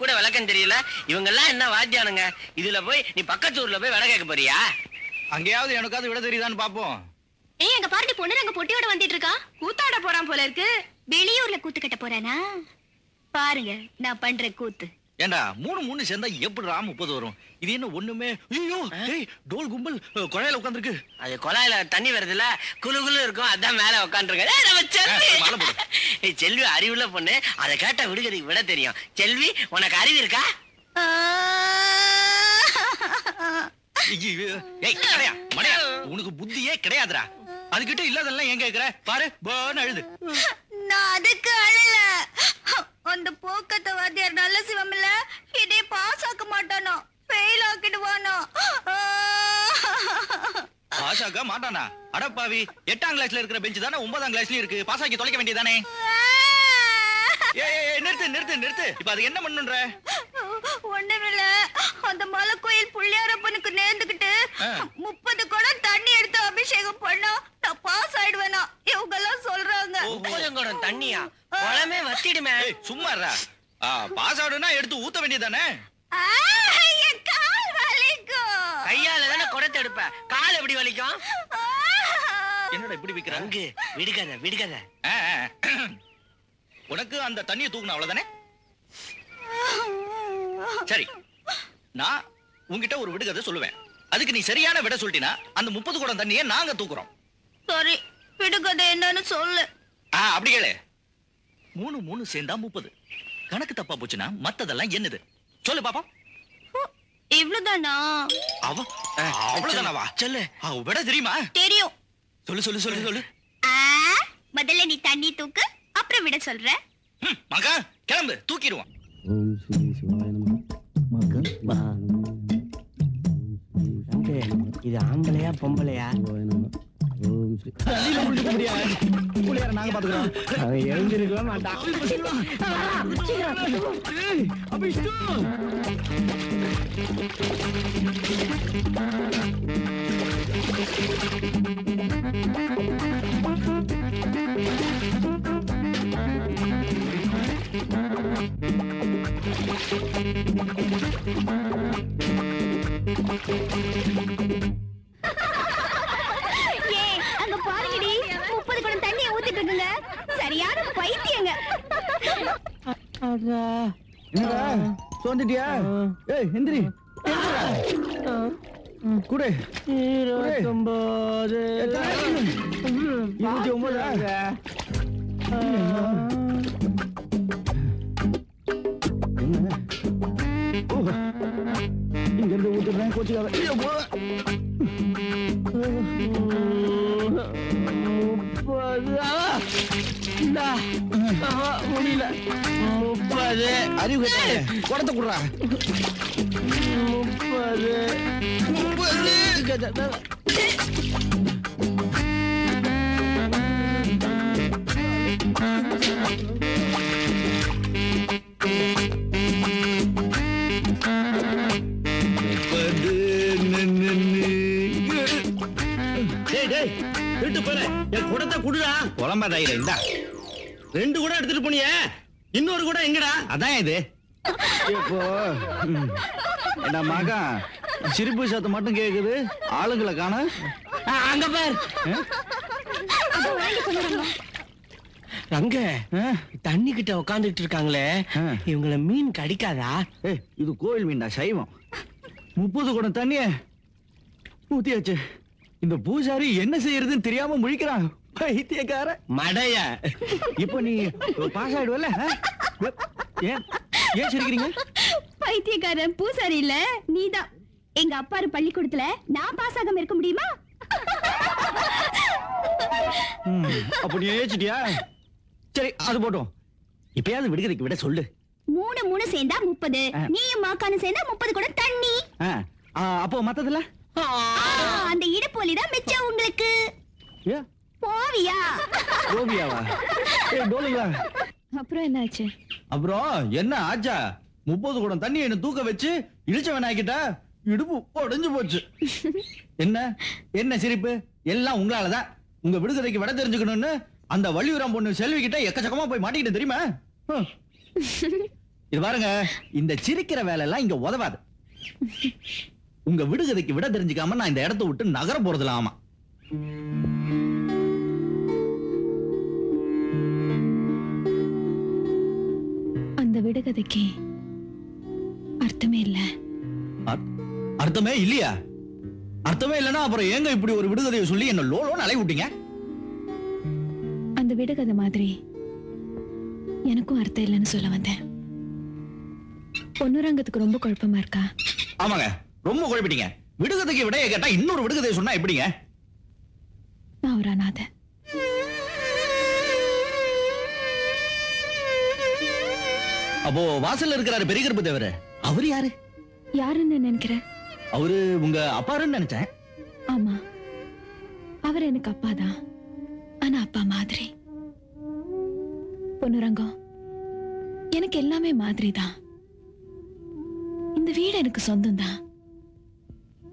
கூட விளக்கம் தெரியல. இவங்க எல்லாம் என்ன வாத்தியானுங்க? இதுல போய் நீ பக்கத்து ஊர்ல போய் விட கேட்க போறியா? அங்கேயாவது எனக்காவது விட தெரியுதான்னு பாப்போம். ஏய், எங்க பாருடி பொண்ணு அங்க பொட்டியோட வந்துட்டு இருக்கா. கூத்தாட போறான் போல இருக்கு. வெளியூர்ல கூத்து கட்ட போறானா? பாருங்க நான் பண்ற கூத்து. ஏண்டா 3 சேர்ந்தா எப்படிடா 30 வரும்? இது என்ன ஒண்ணுமே? ஐயோ டேய், டோல் கும்பல் குழாயில உட்கார்ந்திருக்கு. அது குழாயில தண்ணி வருதுல, குளு குளு இருக்கும், அதான் மேல உட்காந்துருக்க. நம்ம செல்வி. செல்வி அறிவுள்ள பொண்ணு, அதை கேட்டா விடுகிறதுக்கு விட தெரியும். செல்வி, உனக்கு அறிவு இருக்கா? உனக்கு புத்தியே கிடையாதுடா. அதுகிட்ட இல்லாதெல்லாம் ஏன் கேக்குற? பாரு போன்னு அழுது. நான் அதுக்கு அழல. அந்த போக்கத்த வாத்தியார் நல்ல சிவம் இல்ல, இதே பாஸ் ஆக்க மாட்டானோ, ஃபெயில் ஆக்கிடுவானோ. பாஸ் ஆக்க மாட்டானா? அடப்பாவி, 8ஆம் கிளாஸ்ல இருக்கிற பெஞ்ச் தானே 9ஆம் கிளாஸ்லயும் இருக்கு. பாஸ் ஆக்கி தொலைக்க வேண்டியதானே? நிறுத்து. இப்ப அது என்ன பண்ணுன்ற? ஒண்ணுமில்ல, அந்த மலை கோயில் புள்ளியாரப்பனுக்கு நேர்ந்துகிட்டு 30 குடம் தண்ணி எடுத்து அபிஷேகம் பண்ணா நான் பாஸ் ஆயிடுவேனா இவங்க எல்லாம் சொல்றாங்க. 30 குடம் தண்ணியா? குளமே வத்திடுமே. சும்மா பாஸ் ஆடுனா எடுத்து ஊத்த வேண்டியதானே? கால் வலிக்கும். கையால தானே குடத்தை எடுப்ப, கால் எப்படி வலிக்கும்? என்னடா இப்படி விக்கிறாங்க? விடுகத. உனக்கு அந்த தண்ணியை தூக்கணும் அவ்வளவுதானே? சரி, நான் உன்கிட்ட ஒரு விடுகதை சொல்லுவேன். அதுக்கு நீ சரியான விட சொல்லிட்டீனா அந்த 30 குடம் தண்ணியை நாங்க தூக்குறோம். சரி, விடுகதை என்னன்னு சொல்லு. அப்படி கேளு. 3 சேர்ந்தா 30. கணக்கு தப்பா போச்சுன்னா மத்ததெல்லாம் என்னது? சொல்லு பாப்பா. இவ்வளவுதானா? அவ்வளவுதானவா? சொல்லு. விட தெரியுமா? தெரியும். சொல்லு. முதல்ல நீ தண்ணி தூக்கு, அப்புறம் விட சொல்ற. மகா கிளம்பு, தூக்கிடுவான். இது ஆம்பளையா பொம்பளையா? நாங்க பாத்துக்கிறோம். அவன் எழுந்திருக்கவே மாட்டான். அங்க பாருங்கடி, 30 குடம் தண்ணியை ஊத்திட்டு இருக்குங்க. சரியான பைத்தியங்க. சோந்துட்டியா? ஏய் எந்திரி. குடு. 29 இங்க இருந்து ஊத்துறேன், கோச்சுக்காத. முடியல. 30 அறிவு குடத்தை குடுறா. 30 குழம்பாதாயிர இந்தா. 2 கூட எடுத்துட்டு போனிய, இன்னொரு கூட எங்கடா? அதான் இது. என்ன மகா, சிரிப்பு சத்தம் மட்டும் கேக்குது, ஆளுங்களை காண. அங்க பார். அங்க தண்ணி கிட்ட உட்காந்துட்டு இருக்காங்களே, இவங்கள மீன் கடிக்காதா? இது கோயில் மீன்டா, சைவம். 30 குடம் தண்ணிய ஊத்தியாச்சு. இந்த பூசாரி என்ன செய்யறதுன்னு தெரியாம முழிக்கிறான். பைத்தியக்கார மடைய. இப்ப நீ பாஸ் ஆயிடுவல்ல? ஏன் சிரிக்கிறீங்க? பைத்தியக்காரன் பூசாரி இல்ல, நீதான். எங்க அப்பாரு பள்ளிக்கூடத்துல நான் பாஸ் ஆகாம இருக்க முடியுமா? அப்ப நீ ஏச்சிட்டியா? சரி, அது போட்டோம். இப்பயாவது விடுகிறதுக்கு விட சொல்லு. 3 சேர்ந்தா 30. நீயும் மாக்கானு சேர்ந்தா 30 குடம் தண்ணி. அப்போ மத்ததுல அந்த இடுப்போலிதான் மிச்சம் உங்களுக்கு. போவியா? போவியாவா? டோலுங்களா? அப்புறம் என்னாச்சு? அப்புறம் என்ன ஆச்சா? 30 குடம் தண்ணி என்ன தூக்க வச்சு இழிச்சவன் ஆக்கிட்ட. இடுப்பு உடைஞ்சு போச்சு. என்ன சிரிப்பு? எல்லாம் உங்களாலதான். உங்க விடுதலைக்கு விட தெரிஞ்சுக்கணும்னு அந்த வள்ளியூரம் பொண்ணு செல்வி கிட்ட எக்கச்சக்கமா போய் மாட்டிக்கிட்டு தெரியுமா? இது பாருங்க, இந்த சிரிக்கிற வேலை எல்லாம் இங்க உதவாது. உங்க விடுகதைக்கு விட தெரிஞ்சுக்காம நான் இந்த இடத்தை விட்டு நகர போறதுல. ஆமா, அந்த விடுகதைக்கு அர்த்தமே இல்ல. அர்த்தமே இல்லையா? அர்த்தமே இல்லைன்னா அப்புறம் ஏங்க இப்படி ஒரு விடுகதையை சொல்லி என்ன லோலோன்னு அலை விட்டீங்க? அந்த விடுகதை மாதிரி எனக்கும் அர்த்தம் இல்லைன்னு சொல்ல வந்தேன். பொன்னுரங்கத்துக்கு ரொம்ப குழப்பமா இருக்கா? ஆமாங்க, ரொம்ப குழப்பிட்டீங்க. விடுகதைக்கு விடையை கேட்டா இன்னொரு விடுகதையை சொன்னா எப்படிங்க? நான் ஒரு அனாதை. அப்போ வாசல்ல இருக்கிறாரு பெரிய கருப்பு தேவர், அவரு யாரு? யாருன்னு நினைக்கிற? அவரு உங்க அப்பாருன்னு நினைச்சேன். ஆமா, அவர் எனக்கு அப்பாதான். ஆனா அப்பா மாதிரி. பொன்னுரங்கம், எனக்கு எல்லாமே மாதிரி தான். இந்த வீடு எனக்கு சொந்தம் தான்,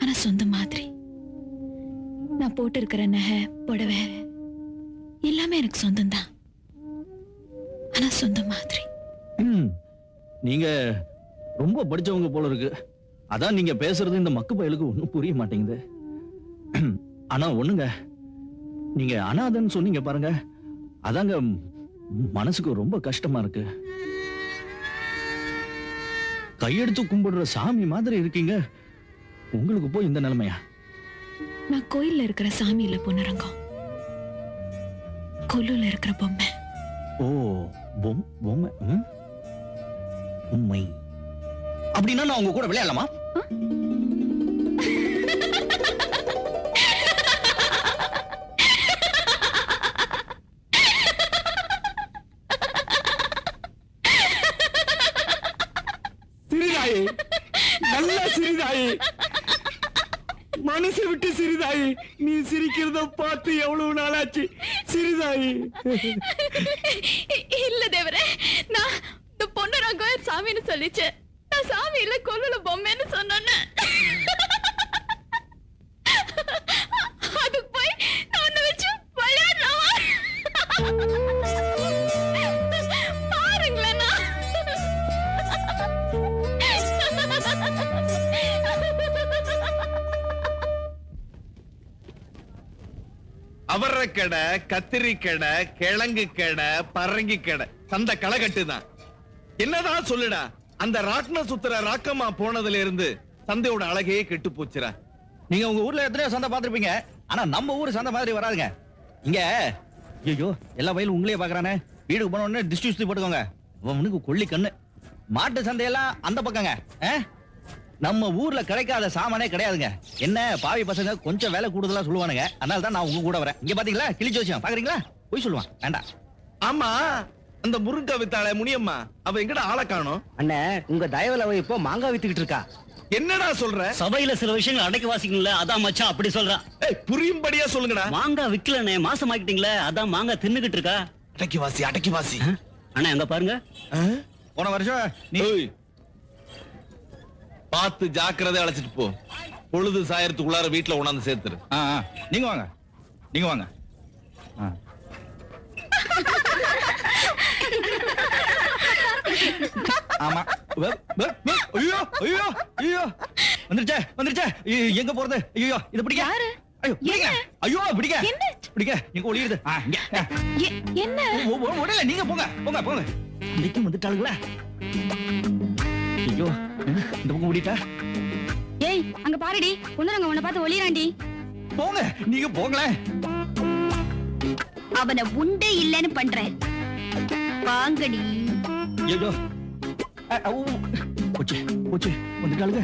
ஆனா சொந்தம் மாதிரி. நான் போட்டு இருக்கிற நகை புடவை எல்லாமே எனக்கு சொந்தம் தான், ஆனா சொந்தம் மாதிரி. நீங்க ரொம்ப படிச்சவங்க போல இருக்கு. அதான் நீங்க பேசுறது இந்த மக்கு பயலுக்கு ஒண்ணும் புரிய மாட்டேங்குது. ஆனா ஒண்ணுங்க, நீங்க அனாதன்னு சொன்னீங்க பாருங்க, அதாங்க மனசுக்கு ரொம்ப கஷ்டமா இருக்கு. கையெடுத்து கும்பிடுற சாமி மாதிரி இருக்கீங்க, உங்களுக்கு போய் இந்த நிலைமையா? நான் கோயில்ல இருக்கிற சாமி இல்ல பொன்னுரங்கம், கொல்லுல இருக்கிற பொம்மை. ஓ, பொம்மை. உண்மை அப்படின்னா நான் உங்க கூட விளையாடலாமா? சிறிதாயே, நல்ல சிறிதாயே, மனசு விட்டு சிறிதாயே. நீ சிரிக்கிறத பார்த்து எவ்வளவு நாளாச்சு சிறிதாயே. இல்ல தேவரே, நான் இந்த பொன்னுரங்கம் சாமின்னு சொல்லிச்சு. நான் சாமி இல்ல கொல்லுல பொம்மைன்னு சொன்னேன்னு. அதுக்கு போய் நான் உன்னை வச்சு விளையாடலாமா? பாருங்களேன். அவரை கடை, கத்திரி கடை, கிழங்கு கடை, பரங்கி கடை, சந்தை களை கட்டுதான். என்னதான் சொல்லுடா, அந்த ராட்ன சுத்துற ராக்கமா போனதுல இருந்து சந்தையோட அழகையே கெட்டு போச்சுடா. நீங்க உங்க ஊர்ல எத்தனையோ சந்தை பார்த்திருப்பீங்க, ஆனா நம்ம ஊர் சந்தை மாதிரி வராதுங்க. இங்க ஐயோ எல்லா வயலும் உங்களே பாக்குறானே. வீட்டுக்கு போன உடனே டிஸ்டி சுத்தி போட்டுக்கோங்க, அவனுக்கு கொள்ளி கண்ணு. மாட்டு சந்தையெல்லாம் அந்த பக்கங்க. நம்ம ஊர்ல கிடைக்காத சாமானே கிடையாதுங்க. என்ன பாவி பசங்க கொஞ்சம் வேலை கூடுதலா சொல்லுவானுங்க, அதனால தான் நான் உங்க கூட வரேன். இங்க பாத்தீங்களா கிழிச்சு வச்சேன், பாக்குறீங்களா? போய் சொல்லுவான் வேண்டாம். ஆமா, அந்த முருங்கா வித்தாள முனியம்மா அவ எங்கடா ஆளை காணோம்? அண்ணே, உங்க தயவுல அவ இப்போ மாங்காய் வித்துக்கிட்டு இருக்கா. என்னடா சொல்ற? சபையில சில விஷயங்கள் அடக்கி வாசிக்கணும்ல, அதான் மச்சான் அப்படி சொல்றான். ஏய், புரியும்படியா சொல்லுங்கடா. மாங்காய் விக்கலனே, மாசம் ஆக்கிட்டீங்களே, அதான் மாங்காய் தின்னுகிட்டு இருக்கா. அடக்கி வாசி, அடக்கி வாசி. அண்ணா எங்க பாருங்க. போன வருஷம் நீ பார்த்து ஜாக்கிரதை அழைச்சிட்டு போ. பொழுது சாயறதுக்குள்ளார வீட்டுல உணர்ந்து சேர்த்துரு. நீங்க வாங்க, நீங்க வாங்க. ஆமா. ஐயோ ஐயோ ஐயோ, வந்துருச்சே வந்துருச்சே. எங்க போறது? ஐயோ இது பிடிக்க. ஐயோ பிடிக்க, ஐயோ பிடிக்க பிடிக்க. எங்க ஒளியுது. என்ன உடல நீங்க போங்க போங்க போங்க. இன்னைக்கு வந்துட்டாளுங்களா? ஐயோ இந்த பக்கம் ஓடிட்டா. ஏய் அங்க பாருடி, பொன்னுரங்கம் உன்னை பார்த்து ஒளியறான்டி. போங்க நீங்க போங்களேன். அவனை உண்டே இல்லன்னு பண்றேன் வாங்கடி. ஐயோ போச்சு போச்சு, வந்துட்டாளுங்க.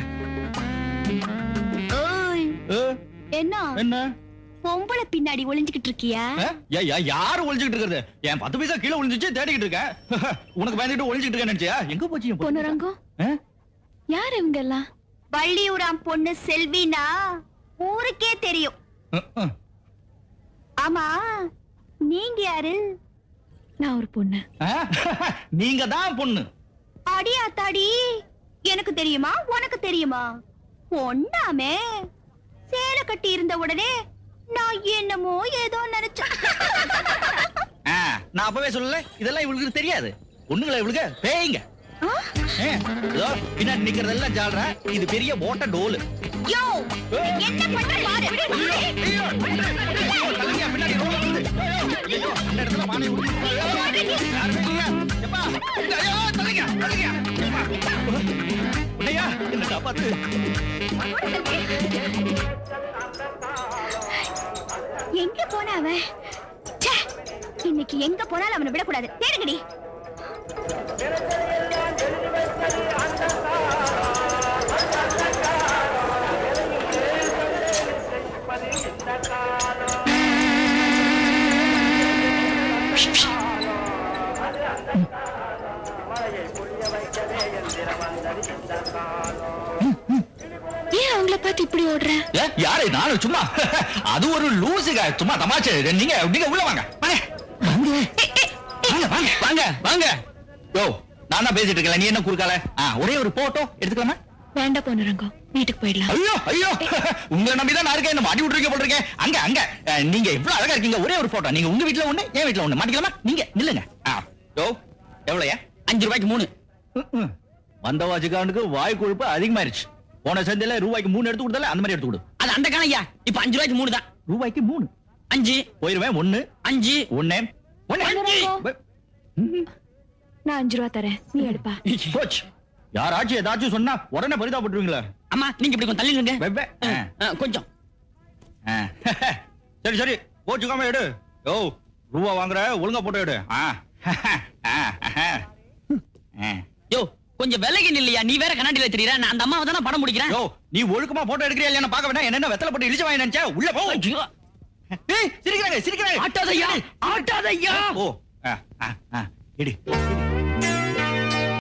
என்ன என்ன பொம்பளை பின்னாடி ஒளிஞ்சுக்கிட்டு இருக்கியா? யாரு ஒளிஞ்சுக்கிட்டு இருக்கிறது? என் 10 பைசா கீழே ஒளிஞ்சிச்சு தேடிக்கிட்டு இருக்கேன். உனக்கு பயந்துட்டு ஒளிஞ்சுக்கிட்டு இருக்கேன் நினைச்சியா? எங்க போச்சு பொன்னுரங்கம்? யார் இவங்க எல்லாம்? வள்ளியூராம் பொண்ணு செல்வினா ஊருக்கே தெரியும். ஆமா நீங்க யாரு? நான் ஒரு பொண்ணு. நீங்க தான் பொண்ணு? அடியா தாடி, எனக்கு தெரியுமா உனக்கு தெரியுமா? பொண்ணாமே. சேலை கட்டி இருந்த உடனே நான் என்னமோ ஏதோ நினைச்சேன். நான் அப்பவே சொல்லல, இதெல்லாம் இவளுக்கு தெரியாது. பொண்ணுங்களை இவளுக்கு பேய்ங்க. இதோ பின்னாடி நிக்கிறதெல்லாம் ஜால்ரா, இது பெரிய ஓட்ட டோல். யோ என்ன பண்ற பாரு. ஐயோ தள்ளுங்க, பின்னாடி ரோல் வருது. ஐயோ அந்த இடத்துல மானை விட்டு யாருமே இல்லையா? எப்பா ஐயோ தள்ளுங்க எப்பா. உடையா என்ன காப்பாத்து. எங்க போன அவன்? ச்சே, இன்னைக்கு எங்க போனாலும் அவனை விடக்கூடாது. தேடுங்கடி. ஏன் அவங்கள பார்த்து இப்படி ஓடுற? யாரு நானும் சும்மா அது ஒரு லூசுங்க, சும்மா தமாச்சு. நீங்க நீங்க உள்ள வாங்க வாங்க வாங்க வாங்க. யோ நான் தான் பேசிட்டு இருக்கல, நீ என்ன குறுக்கால? ஒரே ஒரு போட்டோ எடுத்துக்கலாமா? வேண்டாம் போனுறங்கோ, வீட்டுக்கு போயிடலாம். ஐயோ ஐயோ உங்களை நம்பிதான் நான் இருக்கேன். மாட்டி விட்டுருக்க போல் இருக்கேன். அங்க அங்க நீங்க இவ்வளவு அழகா இருக்கீங்க. ஒரே ஒரு போட்டோ, நீங்க உங்க வீட்டுல ஒண்ணு, என் வீட்டுல ஒண்ணு மாட்டிக்கலாமா? நீங்க நில்லுங்க. யோ எவ்வளவுயா? 5 ரூபாய்க்கு 3. வந்த வாசிக்காரனுக்கு வாய் கொழுப்பு அதிகமாயிருச்சு. போன சந்தையில ரூபாய்க்கு 3 எடுத்து கொடுத்தல, அந்த மாதிரி எடுத்து கொடு. அது அந்த காணையா, இப்ப 5 ரூபாய்க்கு 3 தான். ரூபாய்க்கு 3 5 போயிருவேன். 1 5 1 நான் 5 ரூபா தரேன், நீ எடுப்பா. போச்சு. யாராச்சும் ஏதாச்சும் சொன்னா உடனே பரிதாபப்பட்டுருவீங்களா? அம்மா நீங்க இப்படி கொஞ்சம் தள்ளி நில்லுங்க. வெவ்வே. கொஞ்சம். சரி சரி போச்சுக்காம எடு. யோ ரூபா வாங்குற, ஒழுங்கா போட்டோ எடு. யோ கொஞ்சம் விலகி நில்லையா, நீ வேற கண்ணாடியில தெரியற. நான் அந்த அம்மாவை தானே படம் முடிக்கிறேன். யோ நீ ஒழுக்கமா போட்டோ எடுக்கறியா இல்லையா பார்க்க வேண்டாம். என்ன வெத்தலை போட்டு இழிச்சு வாங்கி நினைச்சா உள்ள போ. சிரிக்கிறாங்க சிரிக்கிறாங்க. ஆட்டாதையா ஆட்டாதையா. ஓ எடு